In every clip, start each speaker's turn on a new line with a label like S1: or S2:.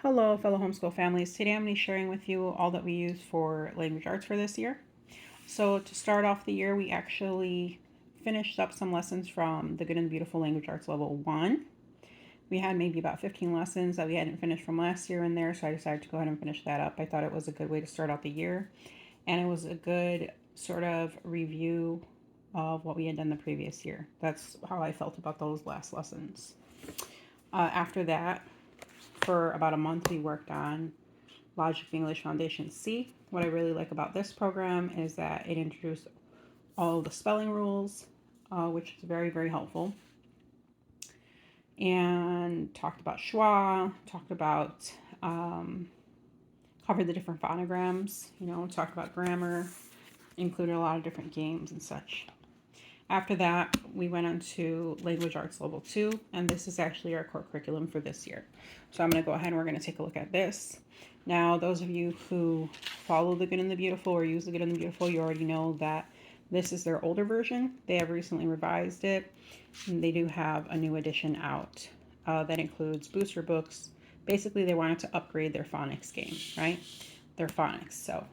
S1: Hello, fellow homeschool families. Today I'm going to be sharing with you all that we use for language arts for this year. So, to start off the year, we actually finished up some lessons from the Good and Beautiful Language Arts Level 1. We had maybe about 15 lessons that we hadn't finished from last year in there, so I decided to go ahead and finish that up. I thought it was a good way to start out the year, and it was a good sort of review of what we had done the previous year. That's how I felt about those last lessons. After that, for about a month, we worked on Logic of English Foundation C. What I really like about this program is that it introduced all of the spelling rules, which is very, very helpful. And talked about schwa, talked about, covered the different phonograms, talked about grammar, included a lot of different games and such. After that, we went on to Language Arts Level 2, and this is actually our core curriculum for this year. So I'm going to go ahead and we're going to take a look at this. Now, those of you who follow the Good and the Beautiful or use the Good and the Beautiful, you already know that this is their older version. They have recently revised it, and they do have a new edition out that includes booster books. Basically, they wanted to upgrade their phonics game, right? Their phonics. So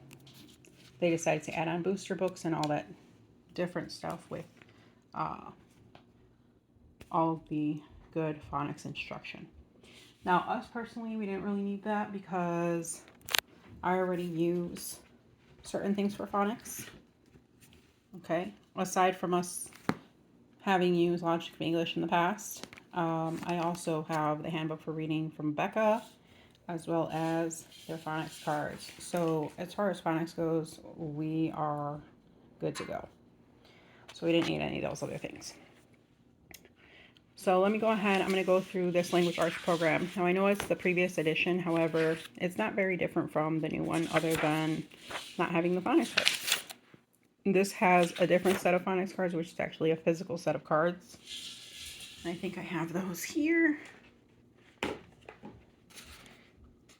S1: they decided to add on booster books and all that different stuff with all of the good phonics instruction. Now, us personally, we didn't really need that because I already use certain things for phonics. Okay, aside from us having used Logic of English in the past, I also have the handbook for reading from Becca, as well as their phonics cards. So as far as phonics goes, we are good to go. So we didn't need any of those other things. So let me go ahead. I'm going to go through this language arts program. Now I know it's the previous edition. However, it's not very different from the new one other than not having the phonics cards. This has a different set of phonics cards, which is actually a physical set of cards. I think I have those here.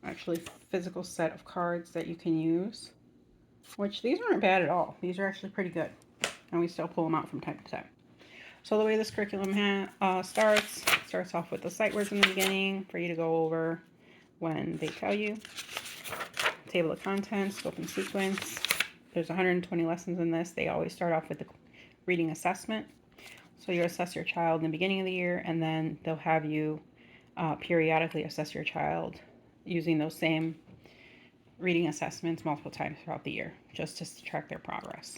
S1: Actually, physical set of cards that you can use, which these aren't bad at all. These are actually pretty good. And we still pull them out from time to time. So the way this curriculum starts off with the sight words in the beginning for you to go over when they tell you. Table of contents, scope and sequence. There's 120 lessons in this. They always start off with the reading assessment. So you assess your child in the beginning of the year, and then they'll have you periodically assess your child using those same reading assessments multiple times throughout the year, just to track their progress.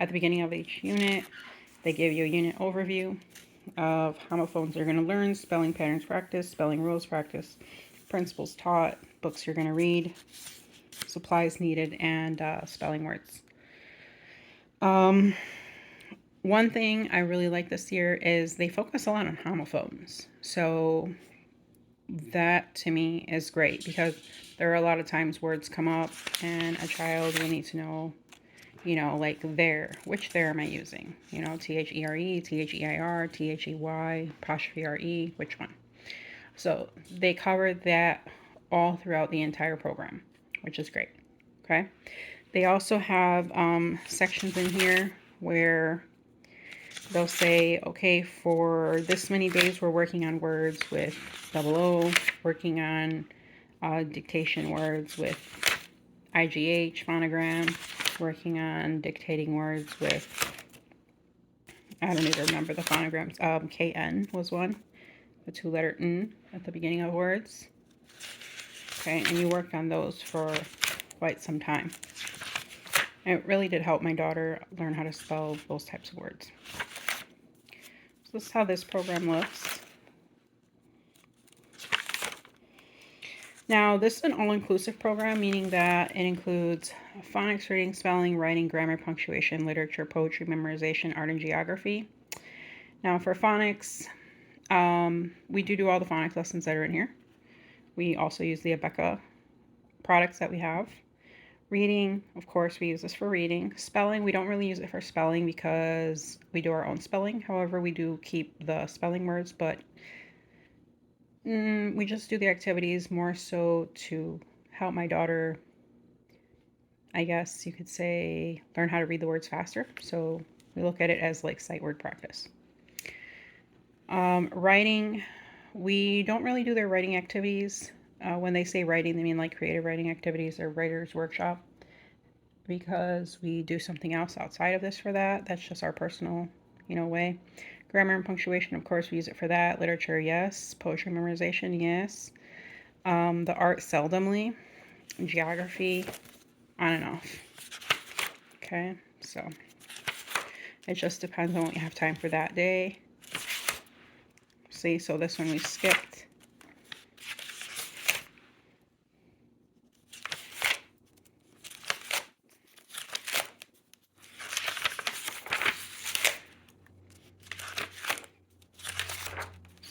S1: At the beginning of each unit, they give you a unit overview of homophones they're going to learn, spelling patterns practice, spelling rules practice, principles taught, books you're going to read, supplies needed, and spelling words. One thing I really like this year is they focus a lot on homophones. So that to me is great because there are a lot of times words come up and a child will need to know, like there, which there am I using? There, there, thei, apostrophe re, which one? So they cover that all throughout the entire program, which is great. Okay. They also have sections in here where they'll say, okay, for this many days we're working on words with double O, working on dictation words with IGH phonogram, working on dictating words with, I don't even remember the phonograms, KN was one, the two-letter N at the beginning of words. Okay, and you worked on those for quite some time. And it really did help my daughter learn how to spell those types of words. So this is how this program looks. Now, this is an all-inclusive program, meaning that it includes phonics, reading, spelling, writing, grammar, punctuation, literature, poetry, memorization, art, and geography. Now, for phonics, we do all the phonics lessons that are in here. We also use the Becca products that we have. Reading, of course, we use this for reading. Spelling, we don't really use it for spelling because we do our own spelling. However, we do keep the spelling words, but we just do the activities more so to help my daughter, I guess you could say, learn how to read the words faster. So we look at it as like sight word practice. Writing, we don't really do their writing activities. When they say writing, they mean like creative writing activities or writer's workshop, because we do something else outside of this for that. That's just our personal, way. Grammar and punctuation, of course, we use it for that. Literature, yes. Poetry memorization, yes. The art, seldomly. Geography, on and off. Okay, so it just depends on what you have time for that day. See, so this one we skipped.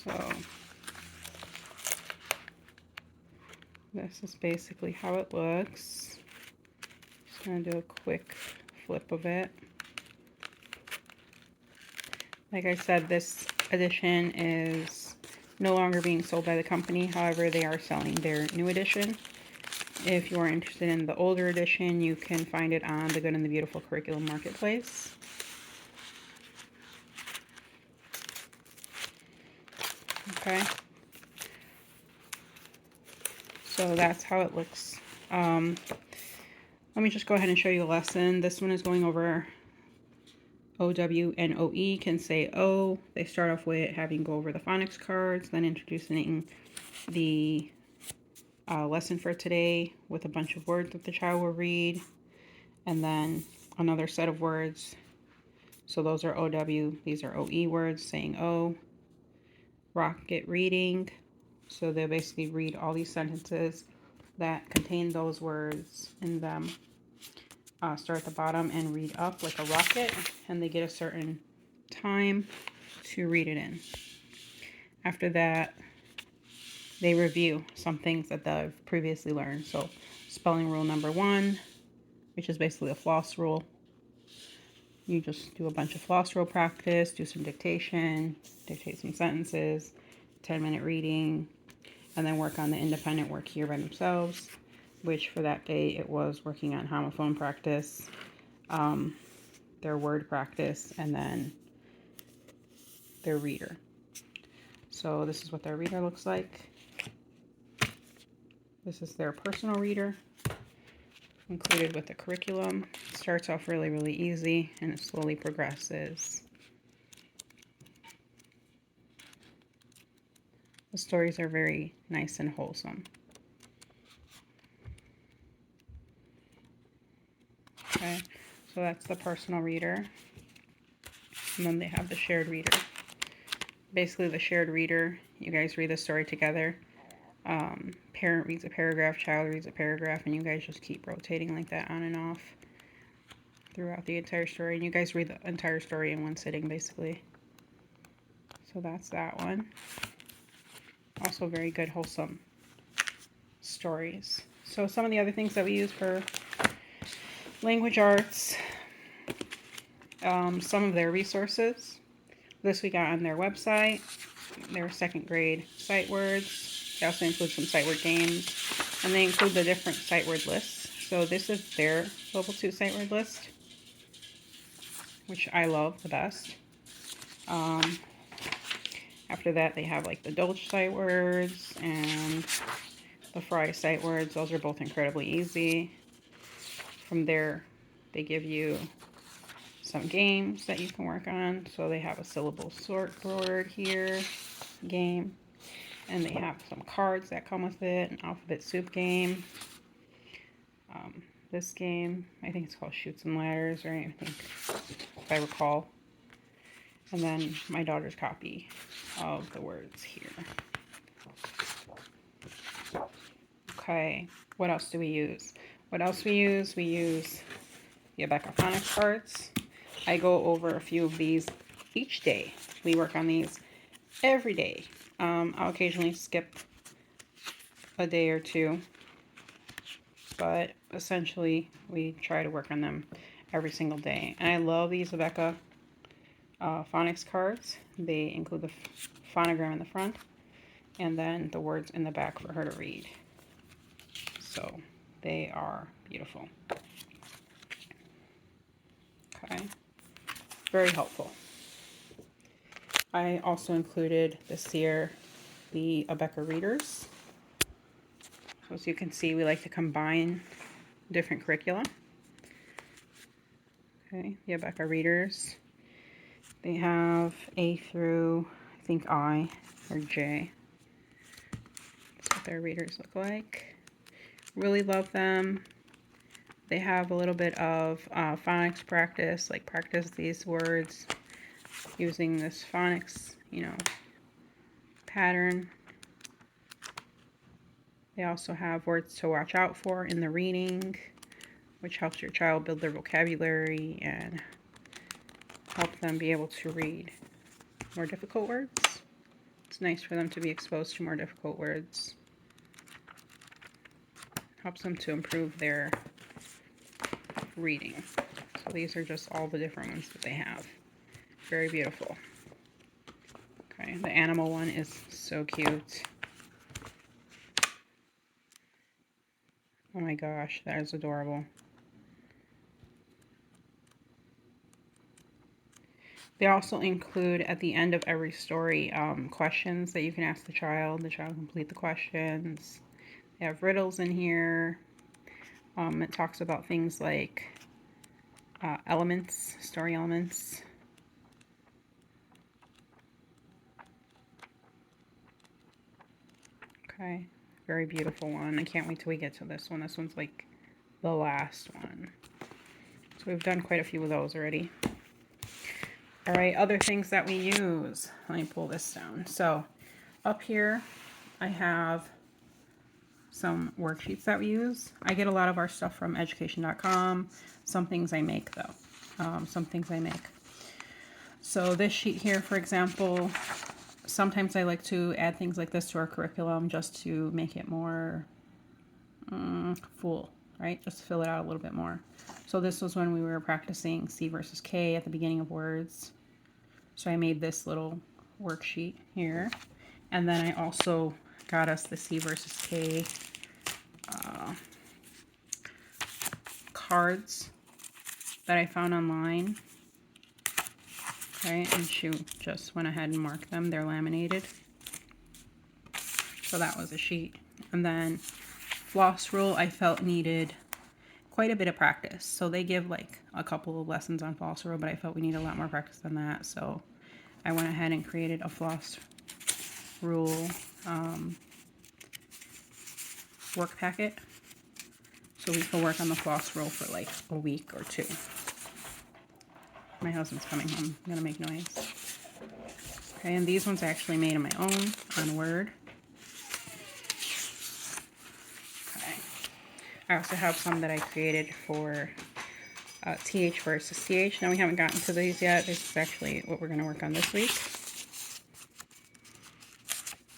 S1: So this is basically how it looks. Just gonna do a quick flip of it. Like I said, this edition is no longer being sold by the company. However, they are selling their new edition. If you are interested in the older edition, you can find it on the Good and the Beautiful Curriculum Marketplace. Okay. So that's how it looks. Let me just go ahead and show you a lesson. This one is going over O-W and O-E, can say O. They start off with having go over the phonics cards, then introducing the lesson for today with a bunch of words that the child will read, and then another set of words. So those are O-W, these are O-E words, saying O. Rocket reading. So they'll basically read all these sentences that contain those words in them. Start at the bottom and read up like a rocket, and they get a certain time to read it in. After that, they review some things that they've previously learned. So spelling rule number 1, which is basically a floss rule. You just do a bunch of floss rule practice, do some dictation, dictate some sentences, 10-minute reading, and then work on the independent work here by themselves, which for that day it was working on homophone practice, their word practice, and then their reader. So this is what their reader looks like. This is their personal reader, included with the curriculum. It starts off really, really easy, and it slowly progresses. The stories are very nice and wholesome. Okay, so that's the personal reader. And then they have the shared reader. Basically, the shared reader, you guys read the story together. Parent reads a paragraph, child reads a paragraph, and you guys just keep rotating like that on and off throughout the entire story. And you guys read the entire story in one sitting, basically. So that's that one. Also very good, wholesome stories. So some of the other things that we use for language arts, some of their resources. This we got on their website, their second grade sight words. They also include some sight word games, and they include the different sight word lists. So this is their level 2 sight word list, which I love the best. After that, they have like the Dolch sight words and the Fry sight words. Those are both incredibly easy. From there, they give you some games that you can work on. So they have a syllable sort board here, game. And they have some cards that come with it, an alphabet soup game. This game, I think it's called Chutes and Ladders, right? I think, if I recall. And then my daughter's copy of the words here. Okay, what else do we use? What else we use? We use the Abeka phonics cards. I go over a few of these each day. We work on these every day. I'll occasionally skip a day or two, but essentially we try to work on them every single day. And I love these Abeka phonics cards. They include the phonogram in the front and then the words in the back for her to read. So they are beautiful. Okay, very helpful. I also included this year the Abeka readers. So as you can see, we like to combine different curricula. Okay, the Abeka readers. They have A through, I think, I or J. That's what their readers look like. Really love them. They have a little bit of phonics practice, like practice these words using this phonics, pattern. They also have words to watch out for in the reading, which helps your child build their vocabulary and help them be able to read more difficult words. It's nice for them to be exposed to more difficult words. Helps them to improve their reading. So these are just all the different ones that they have. Very beautiful. Okay, the animal one is so cute. Oh my gosh, that is adorable. They also include at the end of every story questions that you can ask the child. The child can complete the questions. They have riddles in here. It talks about things like elements, story elements. Okay, very beautiful one. I can't wait till we get to this one. This one's like the last one. So we've done quite a few of those already. All right, other things that we use. Let me pull this down. So up here, I have some worksheets that we use. I get a lot of our stuff from education.com. Some things I make though. Some things I make. So this sheet here, for example, sometimes I like to add things like this to our curriculum just to make it more full, right? Just to fill it out a little bit more. So this was when we were practicing C versus K at the beginning of words. So I made this little worksheet here. And then I also got us the C versus K cards that I found online. Okay, and she just went ahead and marked them. They're laminated. So that was a sheet. And then floss rule I felt needed quite a bit of practice. So they give like a couple of lessons on floss rule, but I felt we need a lot more practice than that. So I went ahead and created a floss rule work packet. So we can work on the floss rule for like a week or two. My husband's coming home. I'm going to make noise. Okay, and these ones I actually made on my own on Word. Okay. I also have some that I created for TH versus CH. Now we haven't gotten to these yet. This is actually what we're going to work on this week.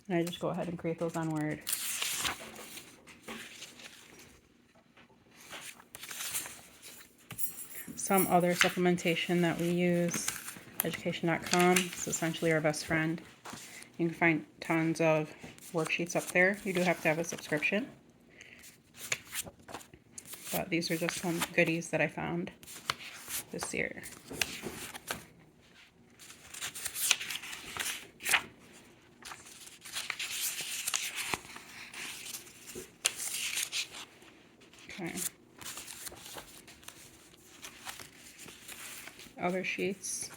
S1: And I just go ahead and create those on Word. Some other supplementation that we use, education.com. It's essentially our best friend. You can find tons of worksheets up there. You do have to have a subscription. But these are just some goodies that I found this year. Okay. Other sheets.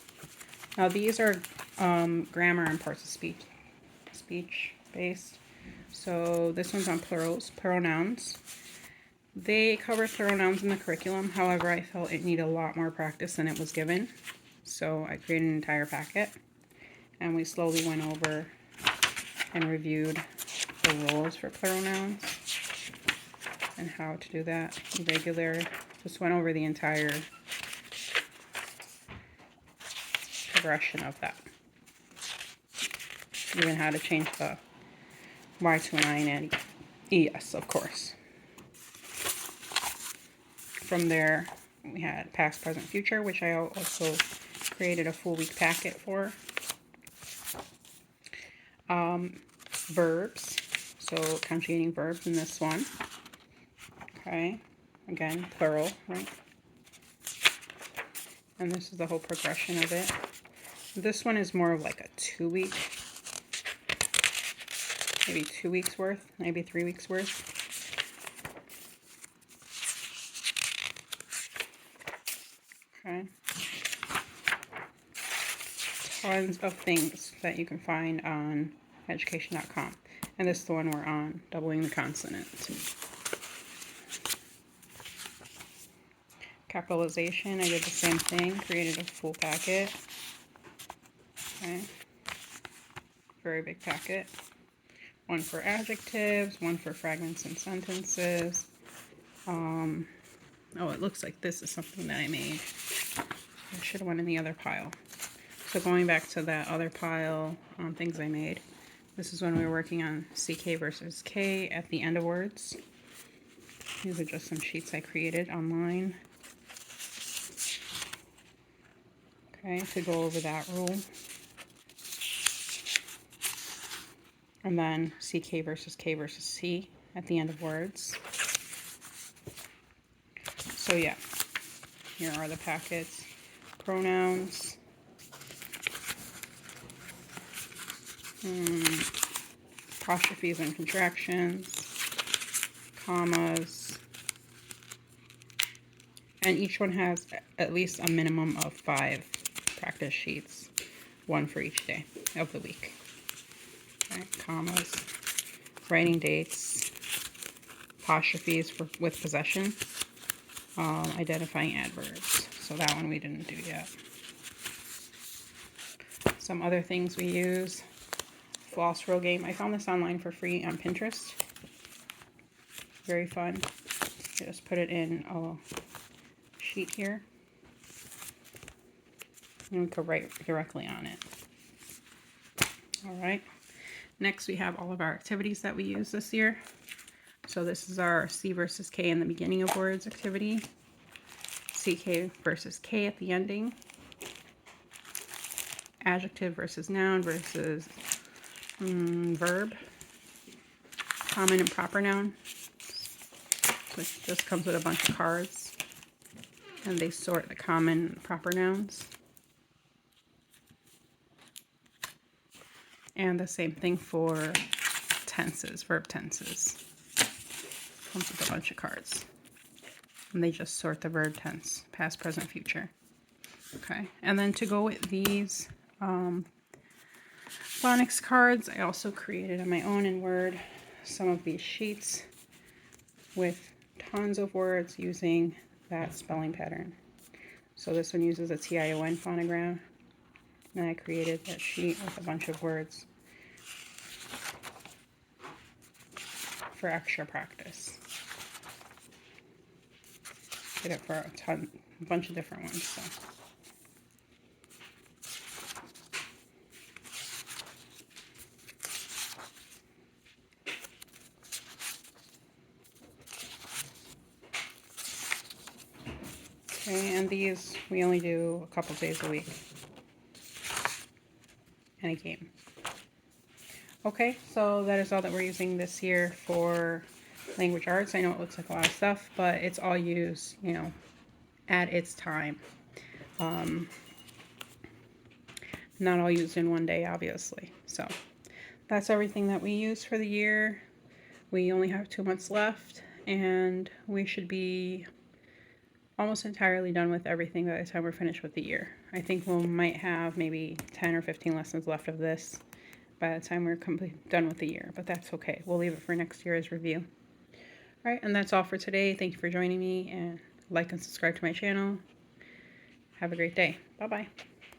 S1: Now these are grammar and parts of speech based. So this one's on plurals, plural nouns. They cover plural nouns in the curriculum. However, I felt it needed a lot more practice than it was given. So I created an entire packet and we slowly went over and reviewed the rules for plural nouns and how to do that. Irregular. Just went over the entire progression of that. Even how to change the Y to an I and ES, of course. From there, we had past, present, future, which I also created a full week packet for. Verbs, so conjugating verbs in this one. Okay, again, plural, right? And this is the whole progression of it. This one is more of like a 2-week maybe 2 weeks worth, maybe 3 weeks worth. Okay. Tons of things that you can find on education.com. And this is the one we're on, doubling the consonant. Capitalization, I did the same thing, created a full packet. Okay. Very big packet. One for adjectives, one for fragments and sentences. Oh, it looks like this is something that I made. I should have went in the other pile. So going back to that other pile on things I made, this is when we were working on CK versus K at the end of words. These are just some sheets I created online. Okay, to go over that rule. And then CK versus K versus C at the end of words. So yeah, here are the packets. Pronouns. Apostrophes and contractions. Commas. And each one has at least a minimum of 5 practice sheets. One for each day of the week. Okay, commas. Writing dates. Apostrophes with possession. Identifying adverbs. So that one we didn't do yet. Some other things we use. Floss roll game. I found this online for free on Pinterest. Very fun. You just put it in a sheet here. And we could write directly on it. Alright. Next we have all of our activities that we use this year. So this is our C versus K in the beginning of words activity. CK versus K at the ending. Adjective versus noun versus verb. Common and proper noun. So it just comes with a bunch of cards. And they sort the common and proper nouns. And the same thing for tenses, verb tenses. Comes with a bunch of cards. And they just sort the verb tense, past, present, future. Okay, and then to go with these phonics cards, I also created on my own in Word some of these sheets with tons of words using that spelling pattern. So this one uses a TION phonogram, and I created that sheet with a bunch of words for extra practice. Did it for a bunch of different ones. So. Okay, and these we only do a couple days a week. And a game. Okay, so that is all that we're using this year for language arts. I know it looks like a lot of stuff, but it's all used, you know, at its time. Not all used in one day, obviously. So that's everything that we use for the year. We only have 2 months left, and we should be almost entirely done with everything by the time we're finished with the year. I think we might have maybe 10 or 15 lessons left of this by the time we're done with the year, but that's okay. We'll leave it for next year's review. All right, and that's all for today. Thank you for joining me, and like and subscribe to my channel. Have a great day. Bye-bye.